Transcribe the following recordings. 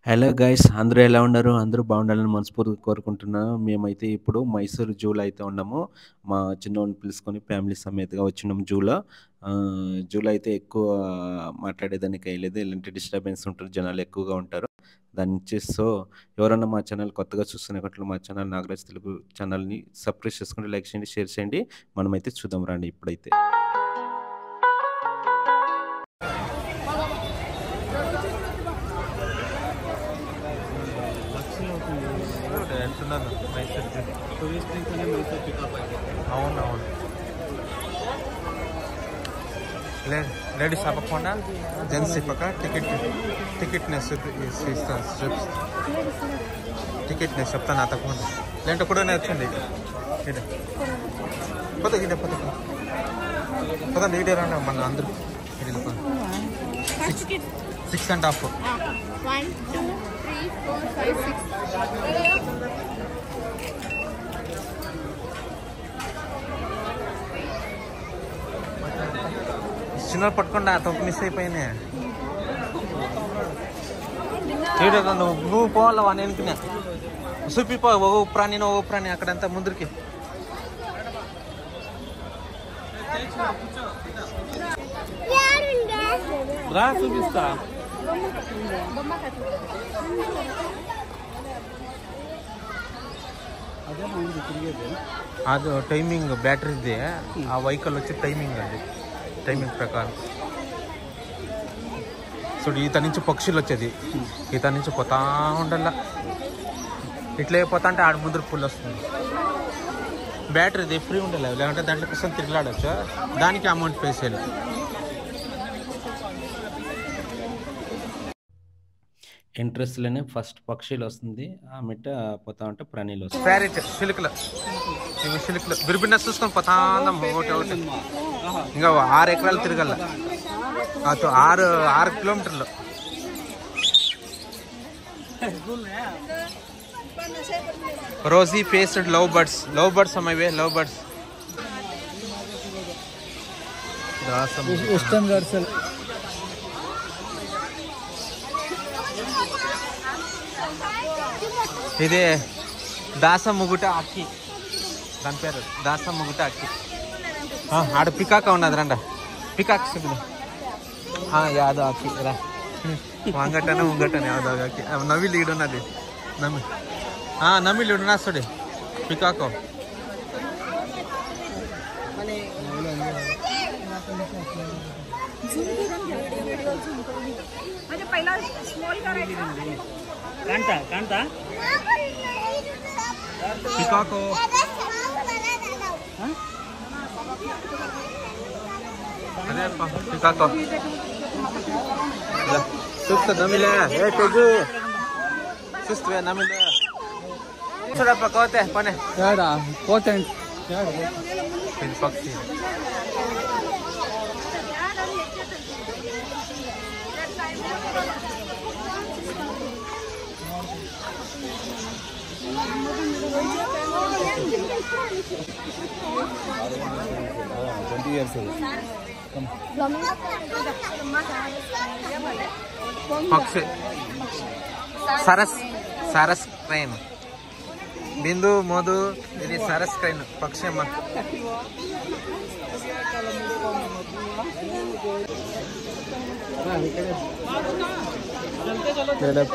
Hello guys అందరూ ఎలా ఉన్నారు? అందరూ బాగుండాలని మనస్ఫూర్తిగా కోరుకుంటున్నాను. మేమైతే ఇప్పుడు మైసూర్ జూలో అయితే ఉన్నాము. మా చిన్నోడిని పిలుసుకొని ఫ్యామిలీ సమేతంగా వచ్చినాము జూలో. జూలో అయితే ఎక్కువ మాట్లాడేదానికి అయ్యలేదు. ఎలాంటి డిస్టర్బెన్స్ ఉంటుంది, జనాలు ఎక్కువగా ఉంటారు. దాని నుంచి ఎవరన్నా మా ఛానల్ కొత్తగా చూస్తున్నట్లు మా ఛానల్ నాగరాజ్ తెలుగు ఛానల్ని సబ్స్క్రైబ్ చేసుకుంటే లైక్ చేయండి, షేర్ చేయండి. మనమైతే చూద్దాం రండి ఇప్పుడైతే. అవునవును లేడీస్ ఆపకుండా జెంట్స్ ఇప్పక టికెట్నెస్ ఇస్తాను స్ట్రిప్స్ టికెట్నెస్ చెప్తాను నా తప్పకుండా లేదంటే కూడా వచ్చండి పోతండి ఇడే రండి మన అందరూ 6.5 1, 2, 3, 4, 5, 6. చిన్న పట్టుకుండా తప్పు మిస్ అయిపోయినాయి నువ్వు పోవాలా నేను అనుకున్నా చూపిపో ఓ ప్రాణి అక్కడంతా ముందరికి రా చూపిస్తా అది టైమింగ్ బ్యాటరీది ఆ వెహికల్ వచ్చి టైమింగ్ అది టైమింగ్ ప్రకారం చూడు ఈత నుంచి పక్షులు వచ్చేది ఈత నుంచి పోతా ఉండాల ఇట్లా పోతా అంటే ఆడ ముందర పుల్ వస్తుంది బ్యాటరీది ఫ్రీ ఉండలేదు లేదంటే దాంట్లో కోసం తిరిగిలాడచ్చు దానికి అమౌంట్ పే చేయాలి ఎంట్రెస్ట్లోనే ఫస్ట్ పక్షులు వస్తుంది, ఆ మిట్ట పోతా ఉంటే ప్రాణీలు వస్తుంది. ప్యారెట్ సిలుకలు బిర్బిన్న చూసుకొని పోతా ఒకటి ఇంకా 6 ఎకరాలు తిరగల 6 కిలోమీటర్లు రోజీ ఫేస్డ్ లవ్ బర్డ్స్ అమ్మవే లవ్ బర్డ్స్ ఇది దాసముగుట అక్కి దాని పేరు దాసముగుట అక్కి ఆడ పికాక ఉన్నది రండ పికాక్ సిగ్గు యాదో అక్కి రా వంగటనే ఉంగటనే యాదో అక్కి నవ్వి లీడ్ ఉన్నది నమ్మి లీడ్ ఉన్నా చూడు పికాకో పికాకో అదే పికాకో చూస్తా నమిలే ఏ తెగు చూస్తే నమిలే చూడప్ప కోతే పనే కోతే ఇది పక్షి పక్షి సరస్ క్రైన్ బిందు మోదు ఇది సరస్ క్రైన్ పక్షి అమ్మ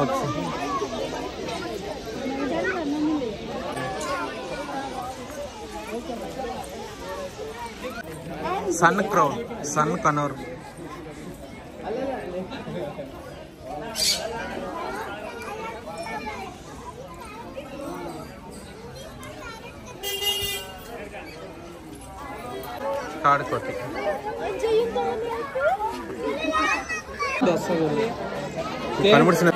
పక్షి సన్ క్రౌన్ సన్ కనోర్ కాడుకోటి కనబడుతున్న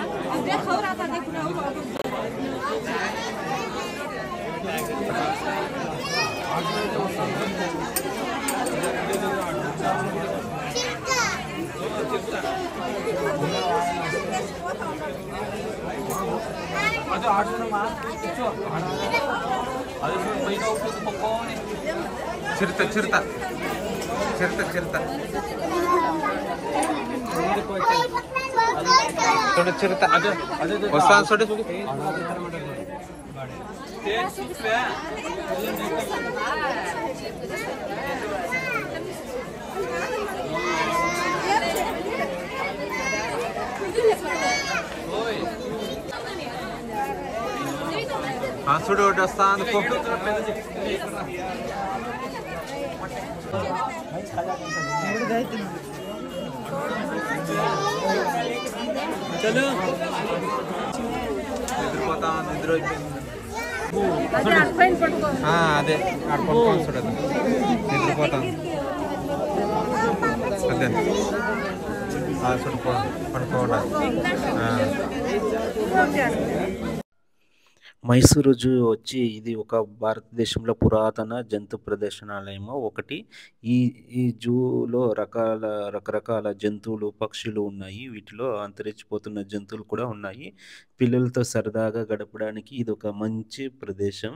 చిరుత చిరుత చూడు చిరుత వస్తాను చూడు. చూడు ఒకటి వస్తా అందుకో. నిద్రపోతా నిద్ర అయిపోయింది. అదే ఆడ పడుకోవాలి చూడదు, నిద్రపోతాను అదే చూడు పడుకోవడం. మైసూరు జూ వచ్చి ఇది ఒక భారతదేశంలో పురాతన జంతు ప్రదర్శనాలయము ఒకటి. ఈ జూలో రకరకాల జంతువులు, పక్షులు ఉన్నాయి. వీటిలో అంతరించిపోతున్న జంతువులు కూడా ఉన్నాయి. పిల్లలతో సరదాగా గడపడానికి ఇది ఒక మంచి ప్రదేశం.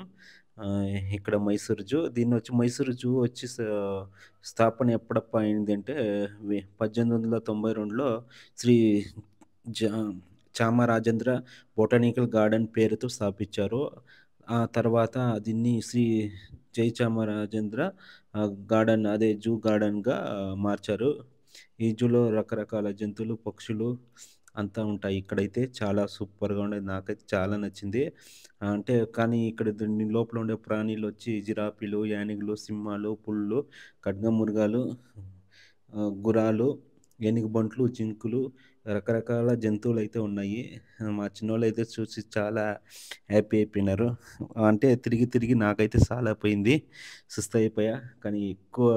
ఇక్కడ మైసూరు జూ. మైసూరు జూ వచ్చి స్థాపన ఎప్పుడప్ప అయింది అంటే 1892లో శ్రీ చామరాజేంద్ర బొటానికల్ గార్డెన్ పేరుతో స్థాపించారు. ఆ తర్వాత దీన్ని శ్రీ జయచామరాజేంద్ర గార్డెన్, అదే జూ గార్డెన్గా మార్చారు. ఈ జూలో రకరకాల జంతువులు, పక్షులు అంతా ఉంటాయి. ఇక్కడైతే చాలా సూపర్గా ఉండేది, నాకైతే చాలా నచ్చింది. అంటే కానీ ఇక్కడ దీని లోపల ఉండే ప్రాణులు వచ్చి జిరాఫీలు, యానిగులు, సింహాలు, పుళ్ళు, ఖడ్గమృగాలు, గుర్రాలు, ఏనుగుబంట్లు, జింకలు, రకరకాల జంతువులు అయితే ఉన్నాయి. మా చిన్నోళ్ళు అయితే చూసి చాలా హ్యాపీ అయిపోయినారు. అంటే తిరిగి నాకైతే చాలా పోయింది, సుస్థ అయిపోయా. కానీ ఎక్కువ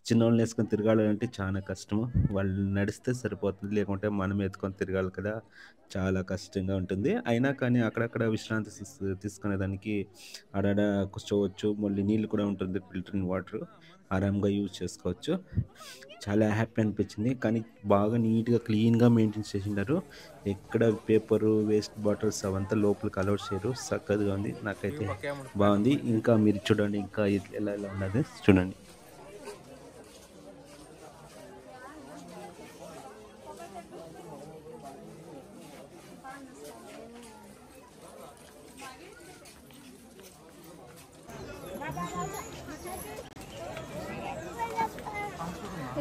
చిన్నోళ్ళని వేసుకొని తిరగాలంటే చాలా కష్టము. వాళ్ళు నడిస్తే సరిపోతుంది, లేకుంటే మనం ఎత్తుకొని తిరగాలి కదా, చాలా కష్టంగా ఉంటుంది. అయినా కానీ అక్కడక్కడ విశ్రాంతి తీసుకునేదానికి ఆడాడ కూర్చోవచ్చు. మళ్ళీ నీళ్ళు కూడా ఉంటుంది, ఫిల్టరింగ్ వాటర్, ఆరాంగా యూజ్ చేసుకోవచ్చు. చాలా హ్యాపీ అనిపించింది. కానీ బాగా నీట్గా క్లీన్గా మెయింటైన్ చేసినారు. ఎక్కడ పేపరు, వేస్ట్ బాటిల్స్ అవంతా లోపలికి అలౌట్ చేయరు. చక్కగా ఉంది, నాకైతే బాగుంది. ఇంకా మీరు చూడండి, ఇంకా ఎలా ఉన్నది చూడండి.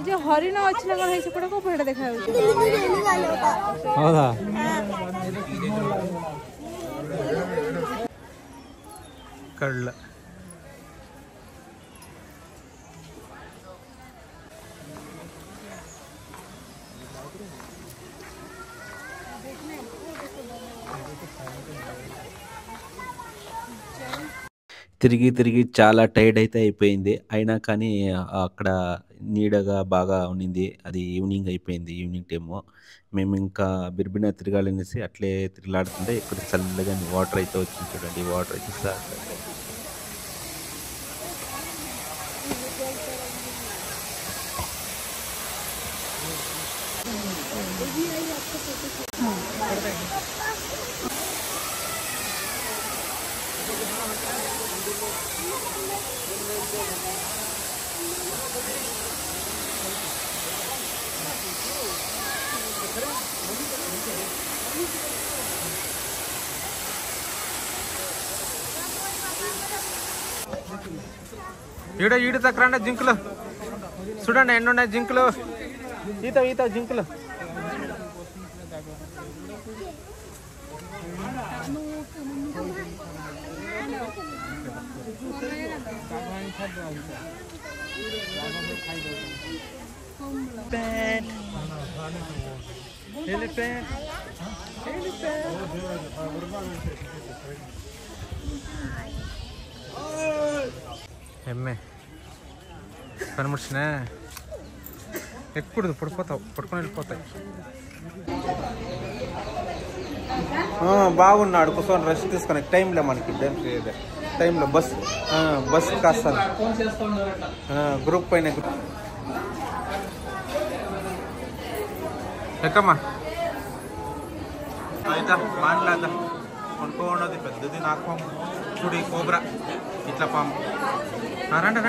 जो हरिण अच्छी लगा है सेपटे को पेड़ देखा ಹೌದಾ? ಕಳ್ಳ తిరిగి చాలా టైర్డ్ అయితే అయిపోయింది. అయినా కానీ అక్కడ నీడగా బాగా ఉన్నింది. అది ఈవినింగ్ అయిపోయింది, ఈవినింగ్ టైము. మేము ఇంకా బిర్బినా తిరగాలనేసి అట్లే తిరగలాడుతుంటే ఇక్కడ చల్లగా వాటర్ అయితే వచ్చింది చూడండి. వాటర్ అయితే ఈడ తక్కరండి జింకులు చూడండి, ఎన్ని ఉన్నాయి జింకులు. ఈత జింకులు. ఎమ్మె కనిపించిన ఎక్కకూడదు, పడుకొని వెళ్ళిపోతాయి. బాగున్నాడు కూర్చొని రెస్ట్ తీసుకొని. టైంలో మనకి టైంలో బస్ కాస్తాను. గ్రూప్ పైన ఎక్కమ్మా అయితే మాట్లాడదా. కొనుక్కోండి, పెద్దది నాకు పాము చూడు, కోబ్రా ఇట్లా పాము. రండి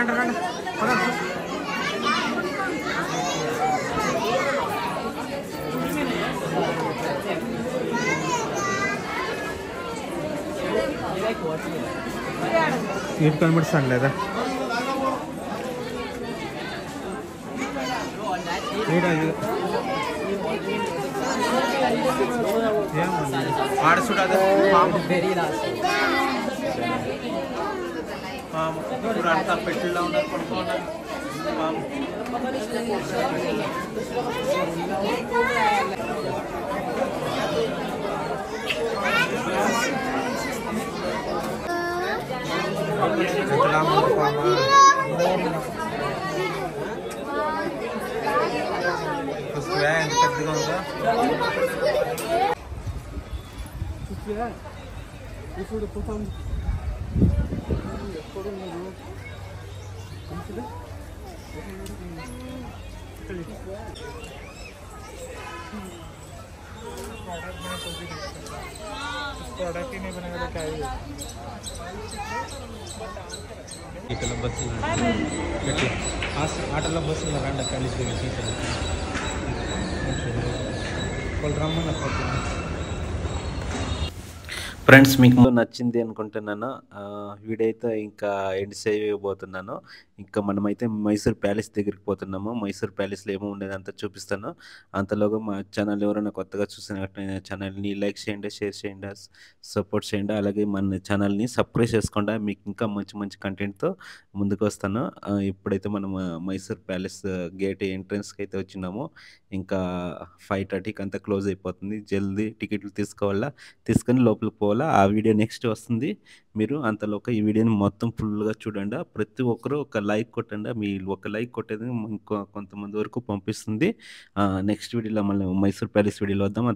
ఇటు కనిపిస్తాను లేదా ఆడ చూడదు ఇప్పుడు అంతా పెట్టిలో ఉన్నారు పడుకోన్నారు పెద్దగా ఉందా ఇప్పుడు प्रोडक्ट ही नहीं बनेगा तो क्या ही इकला बस बेटी आटला बस రండి కలిసి తీసుకెళ్ళి కొల్ రమ్మన్న పోతున్నా ఫ్రెండ్స్ మీకు నచ్చింది అనుకుంటున్నాను. వీడియో అయితే ఇంకా ఎండ్ చేయబోతున్నాను. ఇంకా మనమైతే మైసూర్ ప్యాలెస్ దగ్గరికి పోతున్నాము. మైసూర్ ప్యాలెస్లో ఏమో ఉండేది అంతా చూపిస్తాను. అంతలోగా మా ఛానల్ ఎవరైనా కొత్తగా చూసినట్లయితే ఛానల్ని లైక్ చేయండి, షేర్ చేయండి, సపోర్ట్ చేయండి. అలాగే మన ఛానల్ని సబ్స్క్రైబ్ చేసుకోండి. మీకు ఇంకా మంచి మంచి కంటెంట్తో ముందుకు వస్తాను. ఇప్పుడైతే మనం మైసూర్ ప్యాలెస్ గేట్ ఎంట్రన్స్కి అయితే వచ్చినాము. ఇంకా 5:30కి అంతా క్లోజ్ అయిపోతుంది. జల్దీ టికెట్లు తీసుకోవాలా, తీసుకొని లోపలికి పోవాలా. ఆ వీడియో నెక్స్ట్ వస్తుంది. మీరు అంతలోక ఈ వీడియోని మొత్తం ఫుల్గా చూడండి. ప్రతి ఒక్కరూ ఒక లైక్ కొట్టండి. మీ ఒక లైక్ కొట్టేది ఇంకో కొంతమంది వరకు పంపిస్తుంది. నెక్స్ట్ వీడియోలో మళ్ళీ మైసూర్ ప్యాలెస్ వీడియోలో వద్దాం.